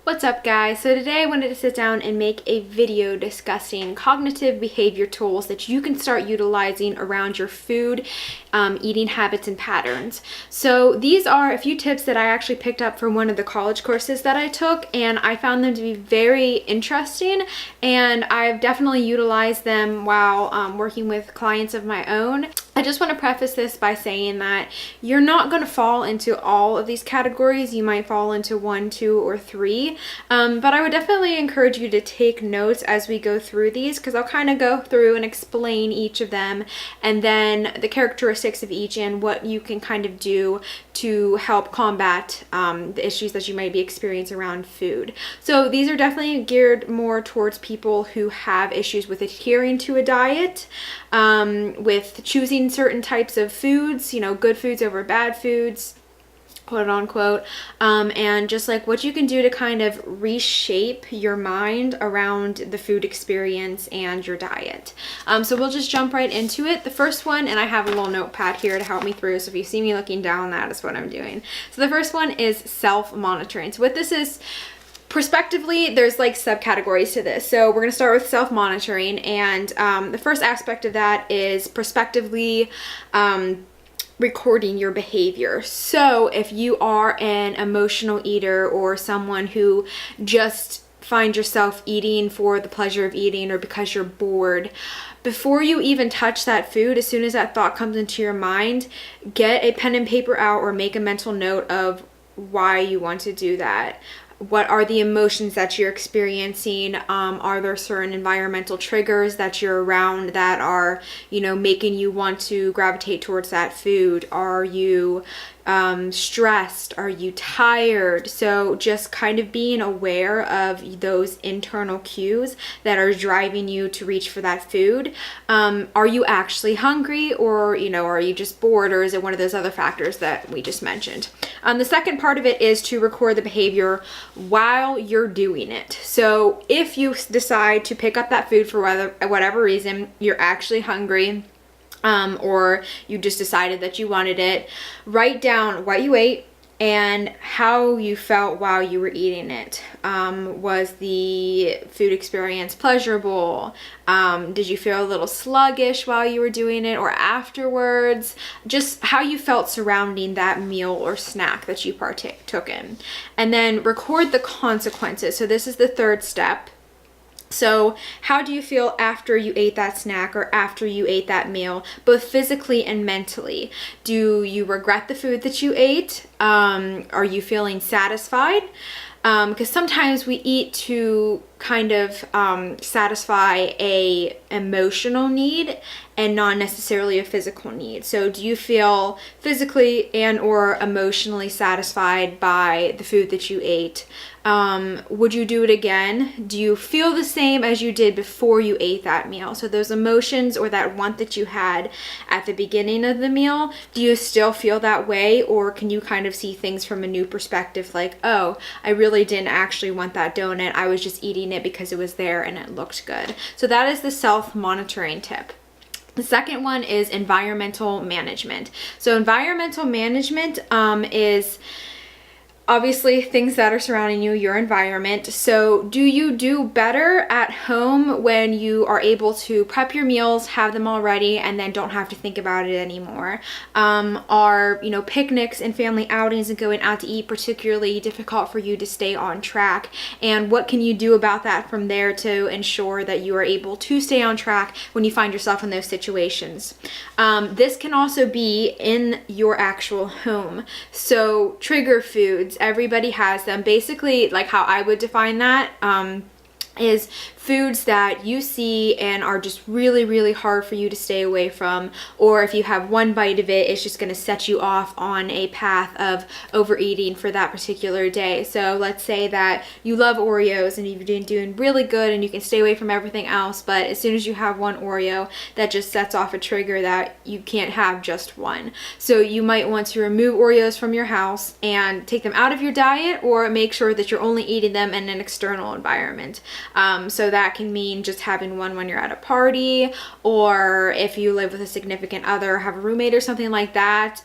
What's up, guys? So today I wanted to sit down and make a video discussing cognitive behavior tools that you can start utilizing around your food eating habits and patterns. So these are a few tips that I actually picked up from one of the college courses that I took, and I found them to be very interesting, and I've definitely utilized them while working with clients of my own. I just want to preface this by saying that you're not going to fall into all of these categories. You might fall into 1, 2, or 3, but I would definitely encourage you to take notes as we go through these, because I'll kind of go through and explain each of them, and then the characteristics of each and what you can kind of do to help combat the issues that you might be experiencing around food. So these are definitely geared more towards people who have issues with adhering to a diet, with choosing certain types of foods, good foods over bad foods, quote unquote, and just like what you can do to kind of reshape your mind around the food experience and your diet. So we'll just jump right into it. The first one, and I have a little notepad here to help me through, so if you see me looking down, that is what I'm doing. So the first one is self-monitoring. So what this is, prospectively, there's like subcategories to this. So we're going to start with self-monitoring, and the first aspect of that is prospectively recording your behavior. So if you are an emotional eater or someone who just find yourself eating for the pleasure of eating or because you're bored, before you even touch that food, as soon as that thought comes into your mind, get a pen and paper out or make a mental note of why you want to do that. What are the emotions that you're experiencing? Are there certain environmental triggers that you're around that are, making you want to gravitate towards that food? Are you stressed? Are you tired? So just kind of being aware of those internal cues that are driving you to reach for that food. Are you actually hungry, or are you just bored, or is it one of those other factors that we just mentioned? The second part of it is to record the behavior while you're doing it. So if you decide to pick up that food for whatever reason, you're actually hungry, or you just decided that you wanted it, write down what you ate and how you felt while you were eating it. Was the food experience pleasurable? Did you feel a little sluggish while you were doing it or afterwards? Just how you felt surrounding that meal or snack that you partook in. And then record the consequences. So this is the third step. So how do you feel after you ate that snack or after you ate that meal, both physically and mentally? Do you regret the food that you ate? Are you feeling satisfied? Because sometimes we eat to kind of satisfy a emotional need and not necessarily a physical need. So do you feel physically and or emotionally satisfied by the food that you ate? Would you do it again? Do you feel the same as you did before you ate that meal? So those emotions or that want that you had at the beginning of the meal, do you still feel that way, or can you kind of see things from a new perspective, like, oh, I really didn't actually want that donut, I was just eating it because it was there and it looked good. So that is the self-monitoring tip. The second one is environmental management. So environmental management is obviously things that are surrounding you, your environment. So do you do better at home when you are able to prep your meals, have them all ready, and then don't have to think about it anymore? Are picnics and family outings and going out to eat particularly difficult for you to stay on track? And what can you do about that from there to ensure that you are able to stay on track when you find yourself in those situations? This can also be in your actual home. So trigger foods, everybody has them. Basically, like how I would define that, is foods that you see and are just really, really hard for you to stay away from, or if you have one bite of it, it's just going to set you off on a path of overeating for that particular day. So let's say that you love Oreos and you've been doing really good and you can stay away from everything else, but as soon as you have one Oreo, that just sets off a trigger that you can't have just one. So you might want to remove Oreos from your house and take them out of your diet, or make sure that you're only eating them in an external environment. So that can mean just having one when you're at a party, or if you live with a significant other, have a roommate or something like that,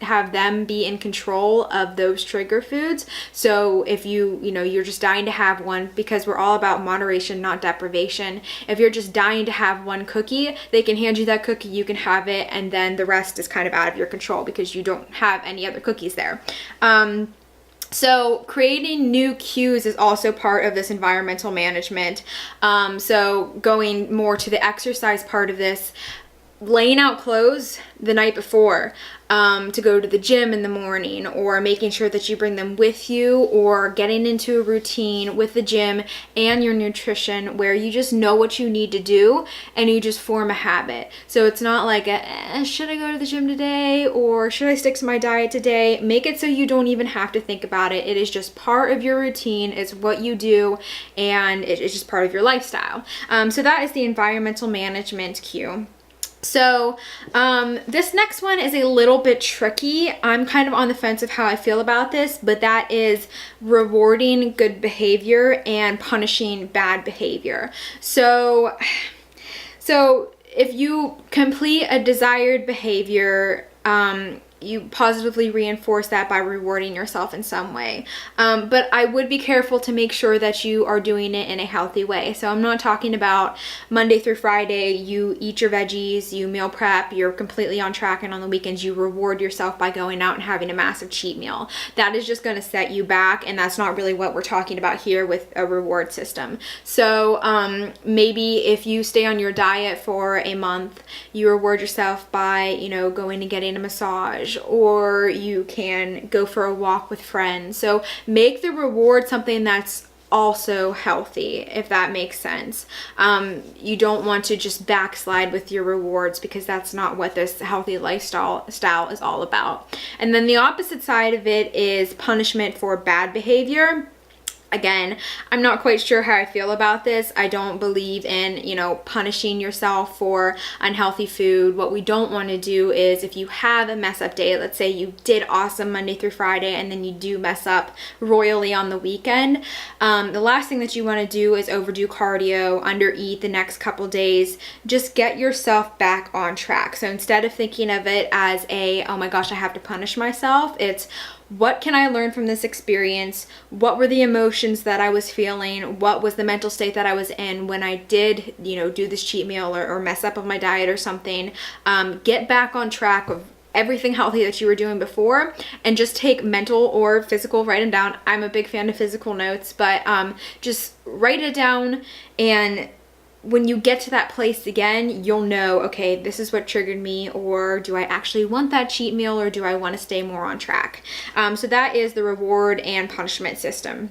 have them be in control of those trigger foods. So if you're just dying to have one, because we're all about moderation, not deprivation. If you're just dying to have one cookie, they can hand you that cookie, you can have it, and then the rest is kind of out of your control because you don't have any other cookies there. So creating new cues is also part of this environmental management. So going more to the exercise part of this, laying out clothes the night before to go to the gym in the morning, or making sure that you bring them with you, or getting into a routine with the gym and your nutrition where you just know what you need to do and you just form a habit. So it's not like should I go to the gym today, or should I stick to my diet today? Make it so you don't even have to think about it. It is just part of your routine. It's what you do, and it's just part of your lifestyle. So that is the environmental management cue. So this next one is a little bit tricky. I'm kind of on the fence of how I feel about this, but that is rewarding good behavior and punishing bad behavior. So if you complete a desired behavior, you positively reinforce that by rewarding yourself in some way. But I would be careful to make sure that you are doing it in a healthy way. So I'm not talking about Monday through Friday, you eat your veggies, you meal prep, you're completely on track, and on the weekends you reward yourself by going out and having a massive cheat meal. That is just going to set you back, and that's not really what we're talking about here with a reward system. So maybe if you stay on your diet for a month, you reward yourself by, going and getting a massage, or you can go for a walk with friends. So make the reward something that's also healthy, if that makes sense. You don't want to just backslide with your rewards, because that's not what this healthy lifestyle is all about. And then the opposite side of it is punishment for bad behavior. Again, I'm not quite sure how I feel about this. I don't believe in, punishing yourself for unhealthy food. What we don't want to do is, if you have a mess up day, let's say you did awesome Monday through Friday and then you do mess up royally on the weekend, the last thing that you want to do is overdo cardio, undereat the next couple days. Just get yourself back on track. So instead of thinking of it as oh my gosh, I have to punish myself, it's, what can I learn from this experience? What were the emotions that I was feeling? What was the mental state that I was in when I did, do this cheat meal or mess up on my diet or something? Get back on track of everything healthy that you were doing before, and just take mental or physical, write them down. I'm a big fan of physical notes, but just write it down, and when you get to that place again, you'll know, okay, this is what triggered me, or do I actually want that cheat meal, or do I want to stay more on track? So that is the reward and punishment system.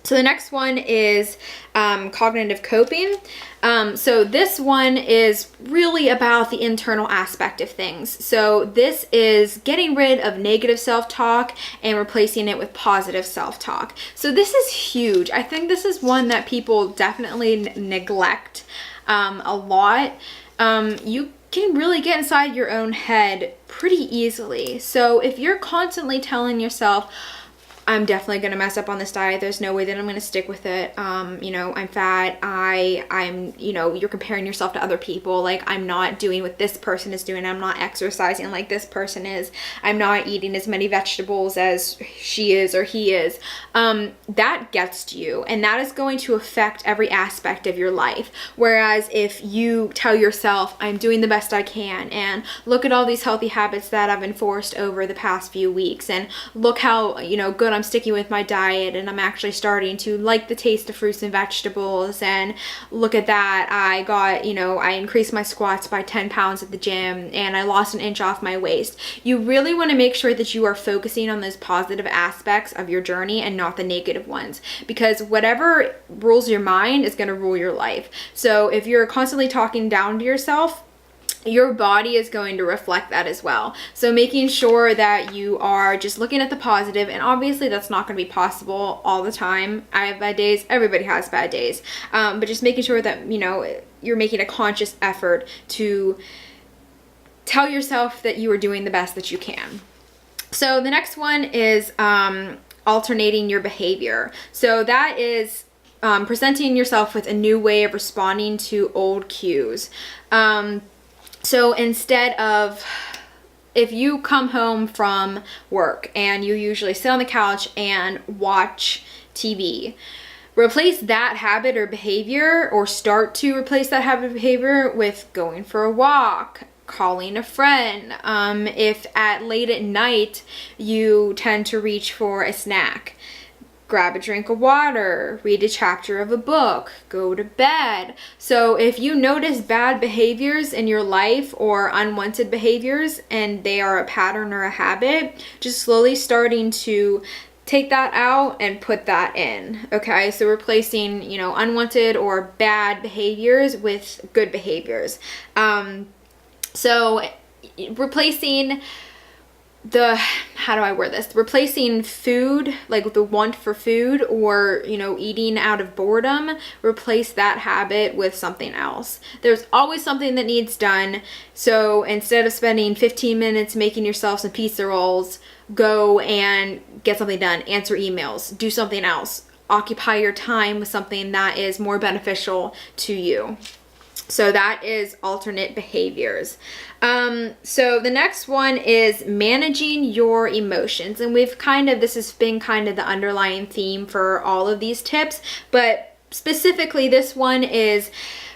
So the next one is cognitive coping. So this one is really about the internal aspect of things. So this is getting rid of negative self-talk and replacing it with positive self-talk. So this is huge. I think this is one that people definitely neglect a lot. You can really get inside your own head pretty easily. So if you're constantly telling yourself, I'm definitely going to mess up on this diet, there's no way that I'm going to stick with it, I'm fat, I'm you're comparing yourself to other people, like, I'm not doing what this person is doing, I'm not exercising like this person is, I'm not eating as many vegetables as she is or he is, that gets to you, and that is going to affect every aspect of your life. Whereas if you tell yourself, I'm doing the best I can, and look at all these healthy habits that I've enforced over the past few weeks, and look how good I'm sticking with my diet, and I'm actually starting to like the taste of fruits and vegetables, and look at that, I got, I increased my squats by 10 pounds at the gym, and I lost an inch off my waist. You really want to make sure that you are focusing on those positive aspects of your journey and not the negative ones, because whatever rules your mind is going to rule your life. So if you're constantly talking down to yourself, your body is going to reflect that as well. So making sure that you are just looking at the positive, and obviously that's not going to be possible all the time. I have bad days, everybody has bad days, but just making sure that you're making a conscious effort to tell yourself that you are doing the best that you can. So the next one is alternating your behavior. So that is presenting yourself with a new way of responding to old cues. So instead of, if you come home from work and you usually sit on the couch and watch TV, replace that habit or behavior, or start to replace that habit or behavior with going for a walk, calling a friend. If late at night you tend to reach for a snack, grab a drink of water, read a chapter of a book, go to bed. So if you notice bad behaviors in your life or unwanted behaviors and they are a pattern or a habit, just slowly starting to take that out and put that in. Okay, so replacing, unwanted or bad behaviors with good behaviors. So replacing how do I word this? Replacing food, like the want for food or, eating out of boredom, replace that habit with something else. There's always something that needs done. So instead of spending 15 minutes making yourself some pizza rolls, go and get something done, answer emails, do something else, occupy your time with something that is more beneficial to you. So that is alternate behaviors. So the next one is managing your emotions. And this has been kind of the underlying theme for all of these tips, but specifically this one is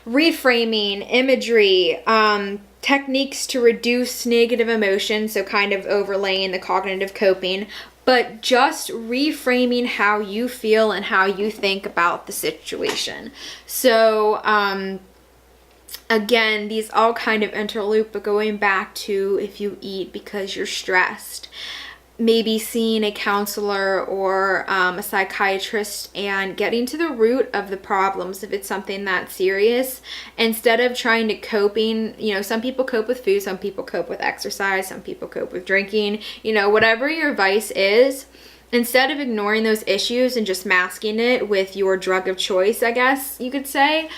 reframing, imagery, techniques to reduce negative emotions. So kind of overlaying the cognitive coping, but just reframing how you feel and how you think about the situation. So, again, these all kind of interloop, but going back to if you eat because you're stressed, maybe seeing a counselor or a psychiatrist and getting to the root of the problems if it's something that's serious, instead of trying to coping. Some people cope with food, some people cope with exercise, some people cope with drinking, whatever your vice is. Instead of ignoring those issues and just masking it with your drug of choice, I guess you could say,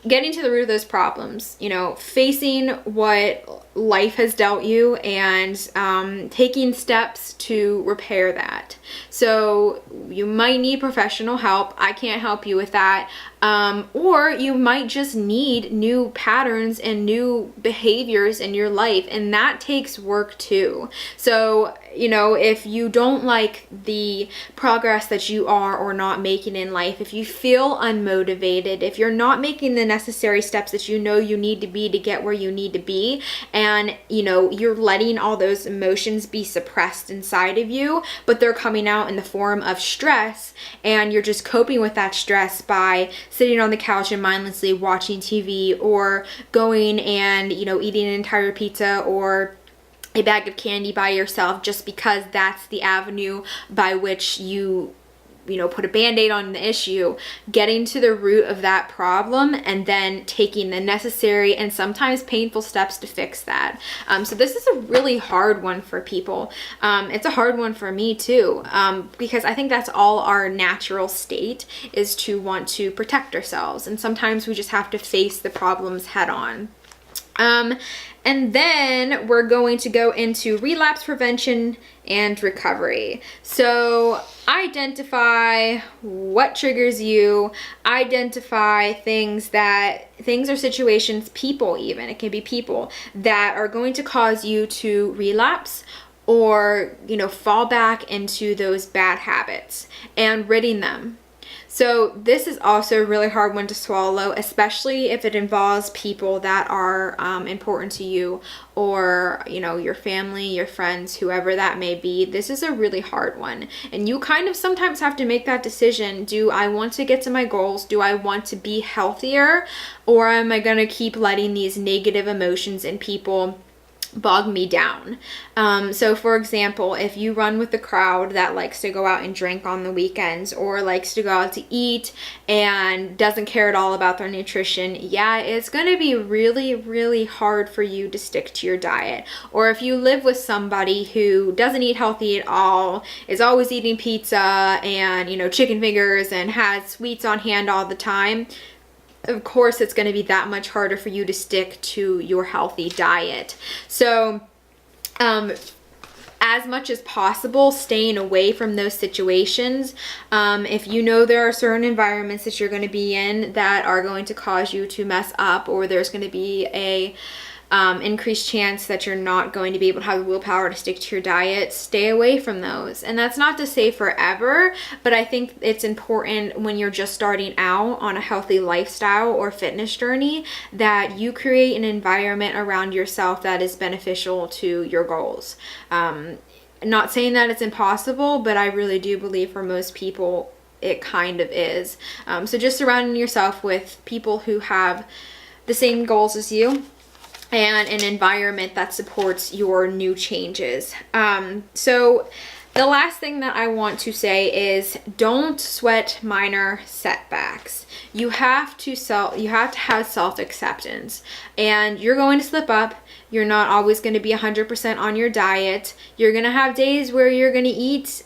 getting to the root of those problems, facing what life has dealt you and taking steps to repair that. So you might need professional help. I can't help you with that. Or you might just need new patterns and new behaviors in your life, and that takes work too. So, if you don't like the progress that you are or not making in life, if you feel unmotivated, if you're not making the necessary steps that you need to be to get where you need to be, and you're letting all those emotions be suppressed inside of you, but they're coming out in the form of stress, and you're just coping with that stress by sitting on the couch and mindlessly watching TV, or going and eating an entire pizza or a bag of candy by yourself, just because that's the avenue by which you put a band-aid on the issue. Getting to the root of that problem and then taking the necessary and sometimes painful steps to fix that. So this is a really hard one for people. It's a hard one for me too, because I think that's all our natural state, is to want to protect ourselves, and sometimes we just have to face the problems head on. And then we're going to go into relapse prevention and recovery. So identify what triggers you, identify things or situations, people even, it can be people, that are going to cause you to relapse or, fall back into those bad habits, and ridding them. So this is also a really hard one to swallow, especially if it involves people that are important to you, or, your family, your friends, whoever that may be. This is a really hard one. And you kind of sometimes have to make that decision. Do I want to get to my goals? Do I want to be healthier? Or am I going to keep letting these negative emotions and people bog me down? So for example, if you run with the crowd that likes to go out and drink on the weekends, or likes to go out to eat and doesn't care at all about their nutrition, it's going to be really, really hard for you to stick to your diet. Or if you live with somebody who doesn't eat healthy at all, is always eating pizza and, chicken fingers, and has sweets on hand all the time, of course it's going to be that much harder for you to stick to your healthy diet. So as much as possible staying away from those situations. If you know there are certain environments that you're going to be in that are going to cause you to mess up, or there's going to be a increased chance that you're not going to be able to have the willpower to stick to your diet, stay away from those. And that's not to say forever, but I think it's important when you're just starting out on a healthy lifestyle or fitness journey that you create an environment around yourself that is beneficial to your goals. Not saying that it's impossible, but I really do believe for most people it kind of is. So just surrounding yourself with people who have the same goals as you, and an environment that supports your new changes. So the last thing that I want to say is don't sweat minor setbacks. You have to have self-acceptance, and you're going to slip up. You're not always going to be 100% on your diet. You're going to have days where you're going to eat,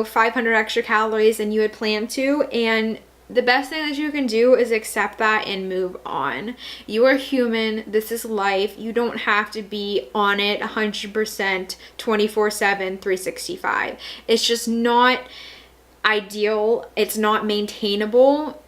500 extra calories than you had planned to, and the best thing that you can do is accept that and move on. You are human. This is life. You don't have to be on it 100%, 24/7, 365. It's just not ideal. It's not maintainable.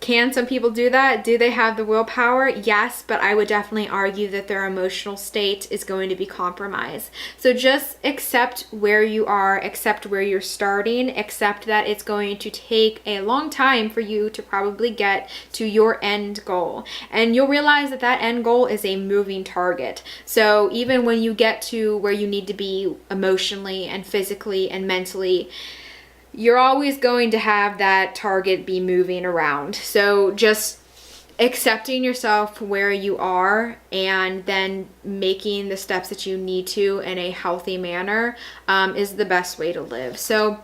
Can some people do that? Do they have the willpower? Yes, but I would definitely argue that their emotional state is going to be compromised. So just accept where you are, accept where you're starting, accept that it's going to take a long time for you to probably get to your end goal. And you'll realize that that end goal is a moving target. So even when you get to where you need to be emotionally and physically and mentally, you're always going to have that target be moving around. So just accepting yourself where you are and then making the steps that you need to in a healthy manner is the best way to live. So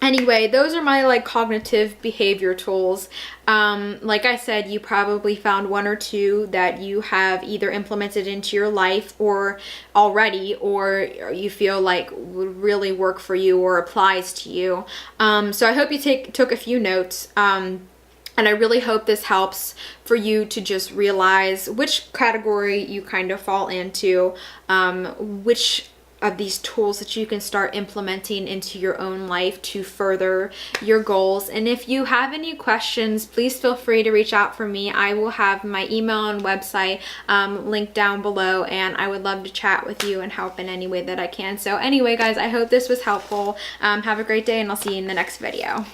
anyway, those are my cognitive behavior tools. Like I said, you probably found one or two that you have either implemented into your life or already, or you feel like would really work for you or applies to you. So I hope you took a few notes. And I really hope this helps for you to just realize which category you kind of fall into, which of these tools that you can start implementing into your own life to further your goals. And if you have any questions, please feel free to reach out for me. I will have my email and website linked down below, and I would love to chat with you and help in any way that I can. So anyway, guys, I hope this was helpful. Have a great day, and I'll see you in the next video.